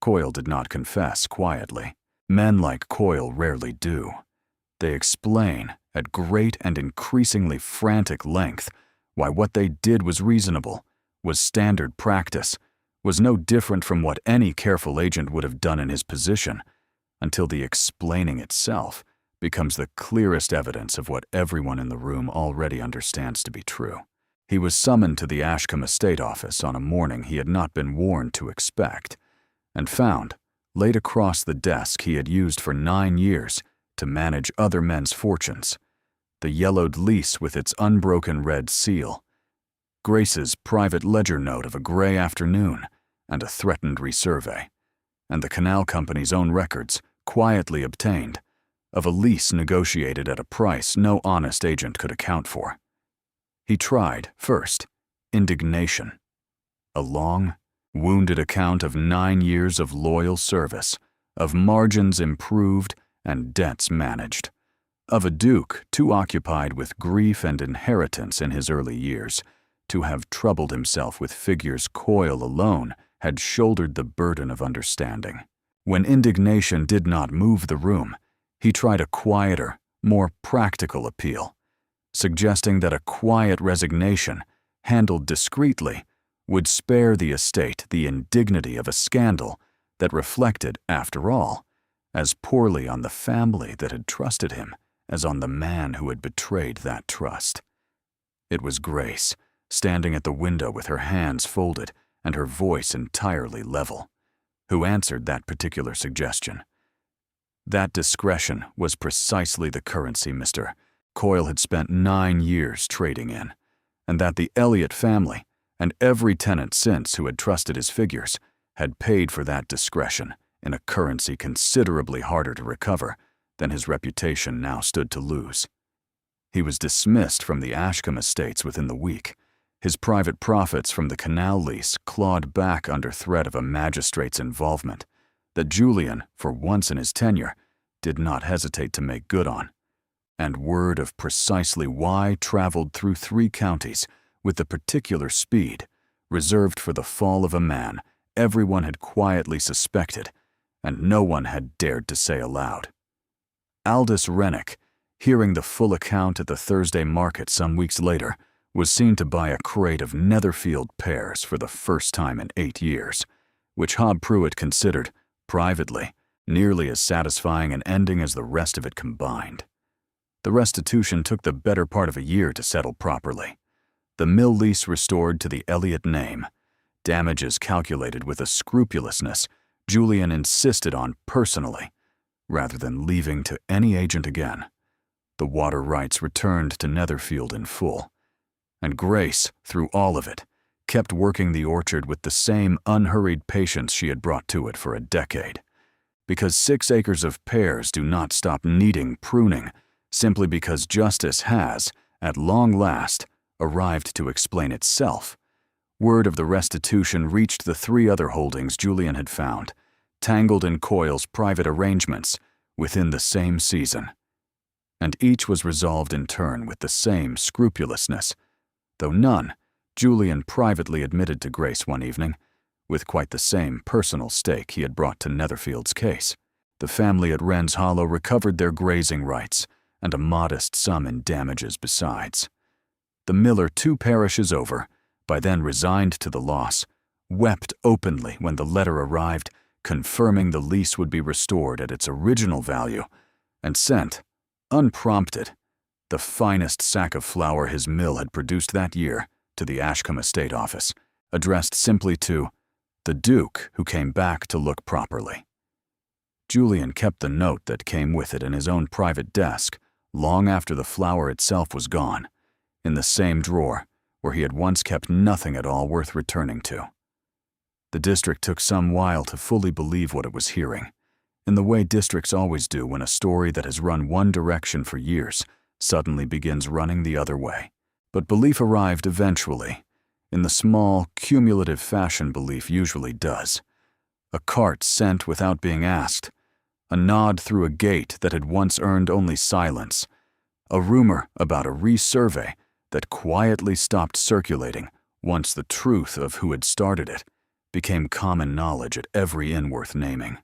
Speaker 1: Coyle did not confess quietly. Men like Coyle rarely do. They explain, at great and increasingly frantic length, why what they did was reasonable, was standard practice, was no different from what any careful agent would have done in his position, until the explaining itself becomes the clearest evidence of what everyone in the room already understands to be true. He was summoned to the Ashcombe estate office on a morning he had not been warned to expect, and found, laid across the desk he had used for 9 years to manage other men's fortunes, the yellowed lease with its unbroken red seal, Grace's private ledger note of a gray afternoon and a threatened resurvey, and the canal company's own records, quietly obtained, of a lease negotiated at a price no honest agent could account for. He tried, first, indignation, a long, wounded account of 9 years of loyal service, of margins improved and debts managed, of a duke too occupied with grief and inheritance in his early years to have troubled himself with figures Coyle alone had shouldered the burden of understanding. When indignation did not move the room, he tried a quieter, more practical appeal, suggesting that a quiet resignation, handled discreetly, would spare the estate the indignity of a scandal that reflected, after all, as poorly on the family that had trusted him as on the man who had betrayed that trust. It was Grace, standing at the window with her hands folded and her voice entirely level, who answered that particular suggestion. That discretion was precisely the currency Mr. Coyle had spent 9 years trading in, and that the Elliott family, and every tenant since who had trusted his figures, had paid for that discretion in a currency considerably harder to recover than his reputation now stood to lose. He was dismissed from the Ashcombe estates within the week. His private profits from the canal lease clawed back under threat of a magistrate's involvement that Julian, for once in his tenure, did not hesitate to make good on. And word of precisely why traveled through 3 counties with the particular speed reserved for the fall of a man everyone had quietly suspected and no one had dared to say aloud. Aldous Rennick, hearing the full account at the Thursday market some weeks later, was seen to buy a crate of Netherfield pears for the first time in 8 years, which Hob Pruitt considered, privately, nearly as satisfying an ending as the rest of it combined. The restitution took the better part of a year to settle properly. The mill lease restored to the Elliott name, damages calculated with a scrupulousness Julian insisted on personally, rather than leaving to any agent again. The water rights returned to Netherfield in full, and Grace, through all of it, kept working the orchard with the same unhurried patience she had brought to it for a decade. Because 6 acres of pears do not stop needing pruning, simply because justice has, at long last, arrived to explain itself. Word of the restitution reached the 3 other holdings Julian had found, tangled in Coyle's private arrangements, within the same season. And each was resolved in turn with the same scrupulousness, though none, Julian privately admitted to Grace one evening, with quite the same personal stake he had brought to Netherfield's case. The family at Wren's Hollow recovered their grazing rights, and a modest sum in damages besides. The miller 2 parishes over, by then resigned to the loss, wept openly when the letter arrived confirming the lease would be restored at its original value, and sent, unprompted, the finest sack of flour his mill had produced that year to the Ashcombe estate office, addressed simply to the Duke who came back to look properly. Julian kept the note that came with it in his own private desk long after the flour itself was gone, in the same drawer where he had once kept nothing at all worth returning to. The district took some while to fully believe what it was hearing, in the way districts always do when a story that has run one direction for years suddenly begins running the other way. But belief arrived eventually, in the small, cumulative fashion belief usually does. A cart sent without being asked, a nod through a gate that had once earned only silence, a rumor about a resurvey that quietly stopped circulating once the truth of who had started it became common knowledge at every inn worth naming.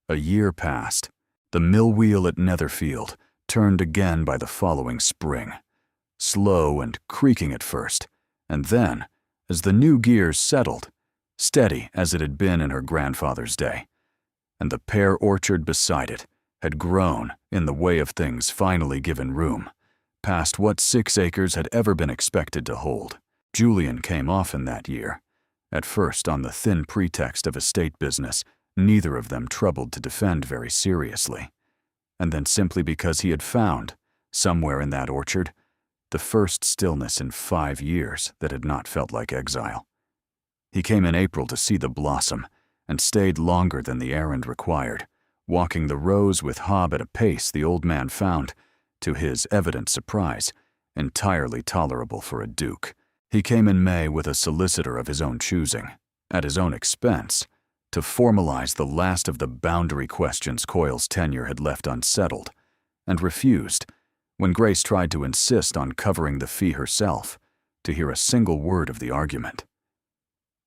Speaker 1: A year passed. The mill wheel at Netherfield turned again by the following spring, slow and creaking at first, and then, as the new gears settled, steady as it had been in her grandfather's day, and the pear orchard beside it had grown, in the way of things finally given room, past what 6 acres had ever been expected to hold. Julian came often that year, at first on the thin pretext of estate business neither of them troubled to defend very seriously, and then simply because he had found, somewhere in that orchard, the first stillness in 5 years that had not felt like exile. He came in April to see the blossom, and stayed longer than the errand required, walking the rows with Hob at a pace the old man found, to his evident surprise, entirely tolerable for a duke. He came in May with a solicitor of his own choosing, at his own expense, to formalize the last of the boundary questions Coyle's tenure had left unsettled, and refused, when Grace tried to insist on covering the fee herself, to hear a single word of the argument.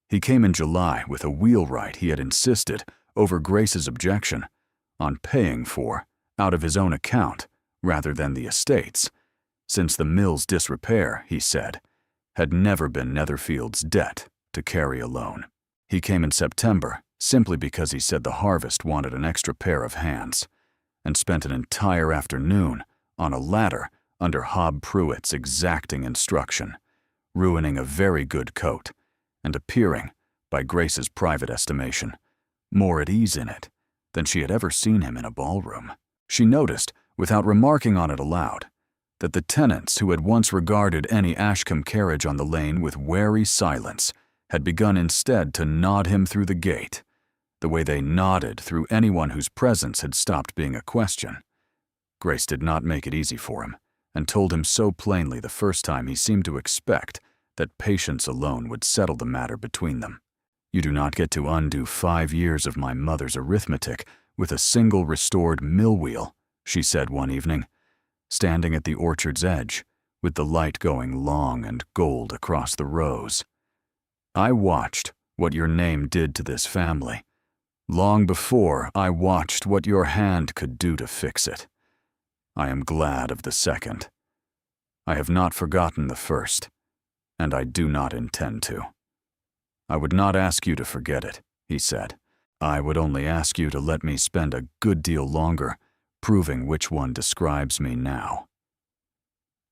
Speaker 1: He came in July with a wheelwright he had insisted, over Grace's objection, on paying for, out of his own account, rather than the estate's, since the mill's disrepair, he said, had never been Netherfield's debt to carry alone. He came in September, simply because he said the harvest wanted an extra pair of hands, and spent an entire afternoon on a ladder under Hob Pruitt's exacting instruction, ruining a very good coat, and appearing, by Grace's private estimation, more at ease in it than she had ever seen him in a ballroom. She noticed, without remarking on it aloud, that the tenants who had once regarded any Ashcombe carriage on the lane with wary silence had begun instead to nod him through the gate, the way they nodded through anyone whose presence had stopped being a question. Grace did not make it easy for him, and told him so plainly the first time he seemed to expect that patience alone would settle the matter between them. You do not get to undo 5 years of my mother's arithmetic with a single restored mill wheel, she said one evening, standing at the orchard's edge, with the light going long and gold across the rows. I watched what your name did to this family, long before I watched what your hand could do to fix it. I am glad of the second. I have not forgotten the first, and I do not intend to. I would not ask you to forget it, he said. I would only ask you to let me spend a good deal longer proving which one describes me now.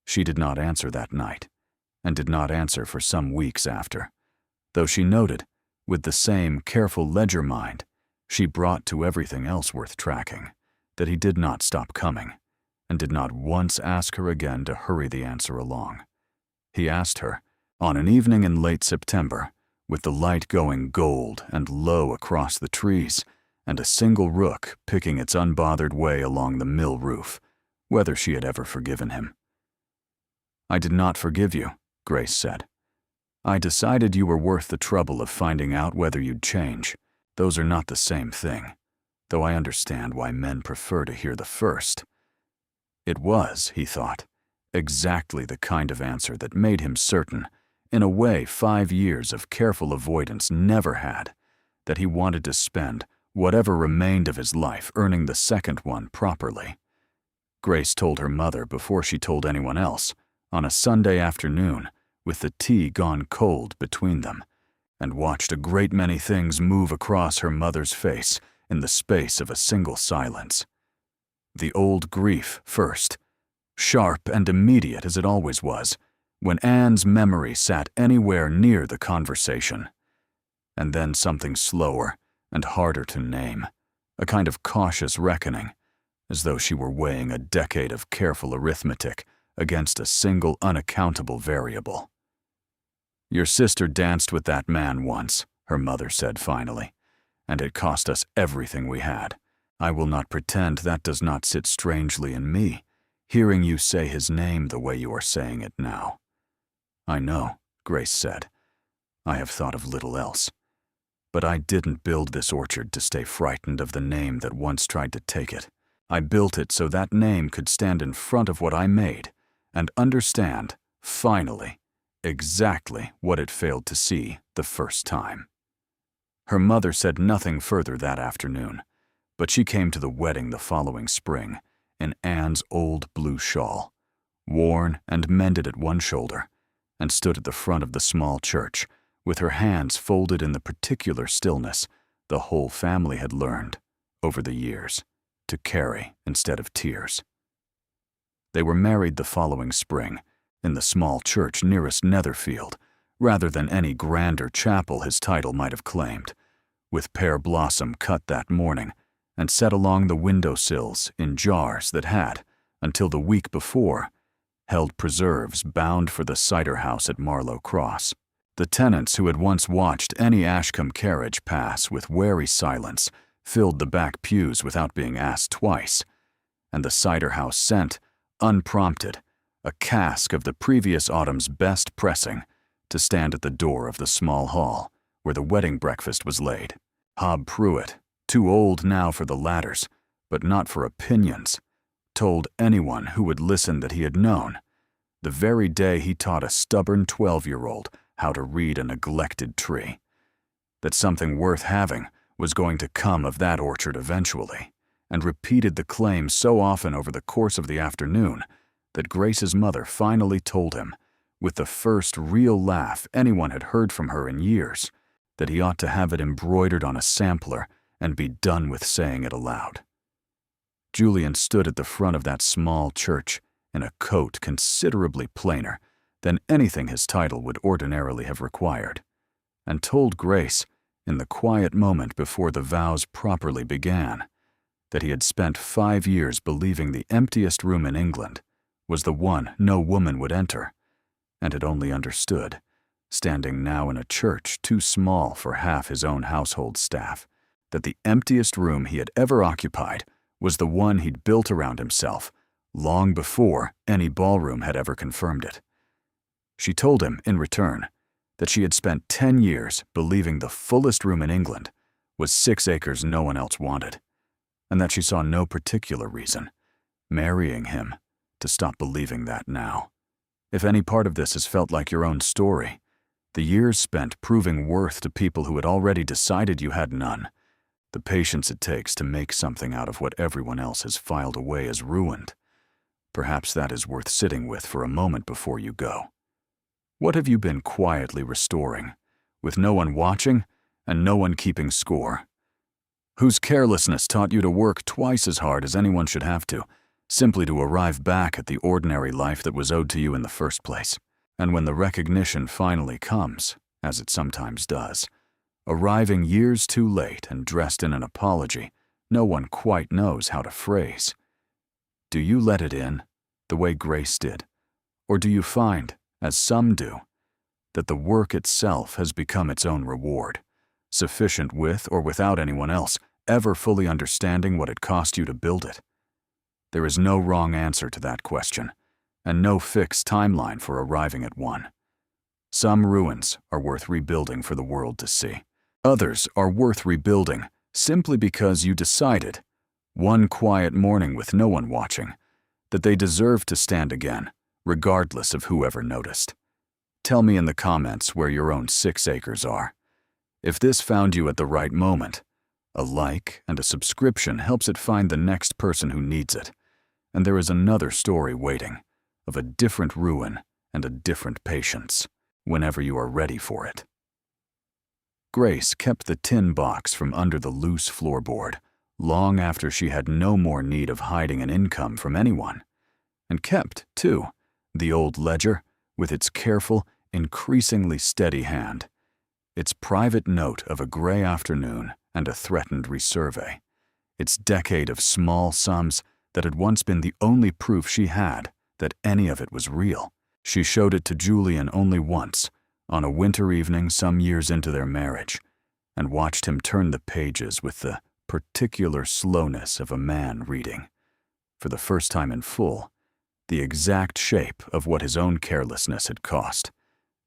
Speaker 1: She did not answer that night, and did not answer for some weeks after, though she noted, with the same careful ledger mind she brought to everything else worth tracking, that he did not stop coming, and did not once ask her again to hurry the answer along. He asked her, On an evening in late September, with the light going gold and low across the trees, and a single rook picking its unbothered way along the mill roof, whether she had ever forgiven him. "I did not forgive you," Grace said. "I decided you were worth the trouble of finding out whether you'd change. Those are not the same thing, though I understand why men prefer to hear the first." It was, he thought, exactly the kind of answer that made him certain, in a way 5 years of careful avoidance never had, that he wanted to spend whatever remained of his life earning the second one properly. Grace told her mother before she told anyone else, on a Sunday afternoon, with the tea gone cold between them, and watched a great many things move across her mother's face in the space of a single silence. The old grief first, sharp and immediate as it always was, when Anne's memory sat anywhere near the conversation. And then something slower and harder to name, a kind of cautious reckoning, as though she were weighing a decade of careful arithmetic against a single unaccountable variable. "Your sister danced with that man once," her mother said finally, "and it cost us everything we had. I will not pretend that does not sit strangely in me, hearing you say his name the way you are saying it now." "I know," Grace said. "I have thought of little else. But I didn't build this orchard to stay frightened of the name that once tried to take it. I built it so that name could stand in front of what I made and understand, finally, exactly what it failed to see the first time." Her mother said nothing further that afternoon, but she came to the wedding the following spring in Anne's old blue shawl, worn and mended at one shoulder, and stood at the front of the small church, with her hands folded in the particular stillness the whole family had learned, over the years, to carry instead of tears. They were married the following spring, in the small church nearest Netherfield, rather than any grander chapel his title might have claimed, with pear blossom cut that morning and set along the window-sills in jars that had, until the week before, held preserves bound for the cider house at Marlow Cross. The tenants who had once watched any Ashcombe carriage pass with wary silence filled the back pews without being asked twice, and the cider house sent, unprompted, a cask of the previous autumn's best pressing to stand at the door of the small hall where the wedding breakfast was laid. Hob Pruitt, too old now for the ladders, but not for opinions, told anyone who would listen that he had known, the very day he taught a stubborn 12-year-old how to read a neglected tree, that something worth having was going to come of that orchard eventually, and repeated the claim so often over the course of the afternoon that Grace's mother finally told him, with the first real laugh anyone had heard from her in years, that he ought to have it embroidered on a sampler and be done with saying it aloud. Julian stood at the front of that small church in a coat considerably plainer than anything his title would ordinarily have required, and told Grace, in the quiet moment before the vows properly began, that he had spent 5 years believing the emptiest room in England was the one no woman would enter, and had only understood, standing now in a church too small for half his own household staff, that the emptiest room he had ever occupied was the one he'd built around himself long before any ballroom had ever confirmed it. She told him, in return, that she had spent 10 years believing the fullest room in England was 6 acres no one else wanted, and that she saw no particular reason, marrying him, to stop believing that now. If any part of this has felt like your own story, the years spent proving worth to people who had already decided you had none, the patience it takes to make something out of what everyone else has filed away as ruined, perhaps that is worth sitting with for a moment before you go. What have you been quietly restoring, with no one watching and no one keeping score? Whose carelessness taught you to work twice as hard as anyone should have to, simply to arrive back at the ordinary life that was owed to you in the first place? And when the recognition finally comes, as it sometimes does, arriving years too late and dressed in an apology no one quite knows how to phrase, do you let it in, the way Grace did, or do you find, as some do, that the work itself has become its own reward, sufficient with or without anyone else ever fully understanding what it cost you to build it? There is no wrong answer to that question, and no fixed timeline for arriving at one. Some ruins are worth rebuilding for the world to see. Others are worth rebuilding simply because you decided, one quiet morning with no one watching, that they deserve to stand again, regardless of whoever noticed. Tell me in the comments where your own 6 acres are. If this found you at the right moment, a like and a subscription helps it find the next person who needs it, and there is another story waiting, of a different ruin and a different patience, whenever you are ready for it. Grace kept the tin box from under the loose floorboard long after she had no more need of hiding an income from anyone, and kept, too, the old ledger with its careful, increasingly steady hand, its private note of a gray afternoon and a threatened resurvey, its decade of small sums that had once been the only proof she had that any of it was real. She showed it to Julian only once, on a winter evening some years into their marriage, and watched him turn the pages with the particular slowness of a man reading, for the first time in full, the exact shape of what his own carelessness had cost,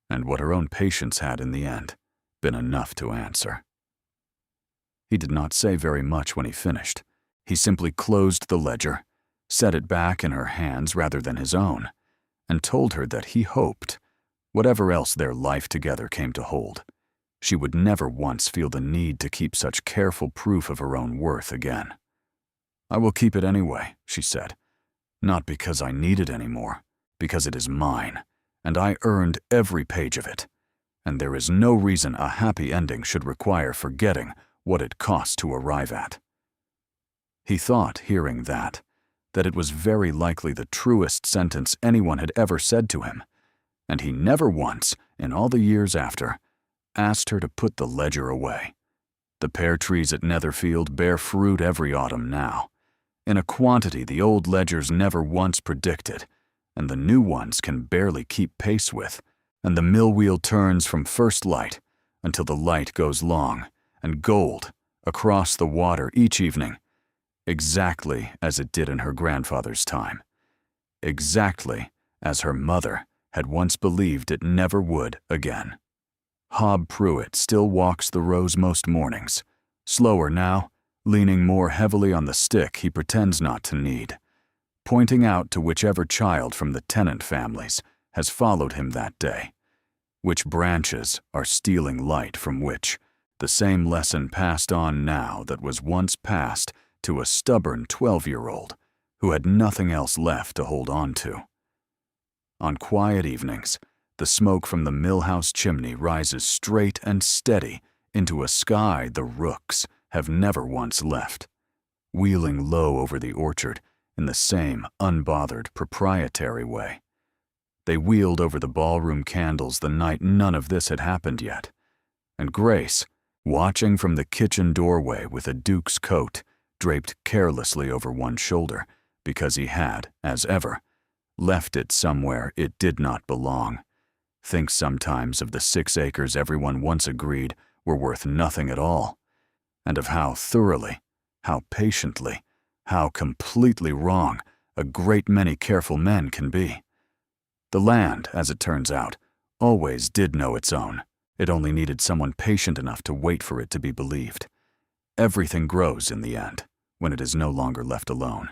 Speaker 1: and what her own patience had in the end been enough to answer. He did not say very much when he finished. He simply closed the ledger, set it back in her hands rather than his own, and told her that he hoped, whatever else their life together came to hold, she would never once feel the need to keep such careful proof of her own worth again. "I will keep it anyway," she said, "not because I need it anymore, because it is mine, and I earned every page of it, and there is no reason a happy ending should require forgetting what it cost to arrive at." He thought, hearing that it was very likely the truest sentence anyone had ever said to him, and he never once, in all the years after, asked her to put the ledger away. The pear trees at Netherfield bear fruit every autumn now, in a quantity the old ledgers never once predicted, and the new ones can barely keep pace with, and the mill wheel turns from first light until the light goes long and gold across the water each evening, exactly as it did in her grandfather's time, exactly as her mother had once believed it never would again. Hob Pruitt still walks the rows most mornings, slower now, leaning more heavily on the stick he pretends not to need, pointing out to whichever child from the tenant families has followed him that day, which branches are stealing light from which, the same lesson passed on now that was once passed to a stubborn 12-year-old who had nothing else left to hold on to. On quiet evenings, the smoke from the millhouse chimney rises straight and steady into a sky the rooks have never once left, wheeling low over the orchard in the same unbothered, proprietary way. They wheeled over the ballroom candles the night none of this had happened yet, and Grace, watching from the kitchen doorway with a duke's coat draped carelessly over one shoulder because he had, as ever, left it somewhere it did not belong, thinks sometimes of the 6 acres everyone once agreed were worth nothing at all, and of how thoroughly, how patiently, how completely wrong a great many careful men can be. The land, as it turns out, always did know its own. It only needed someone patient enough to wait for it to be believed. Everything grows in the end, when it is no longer left alone.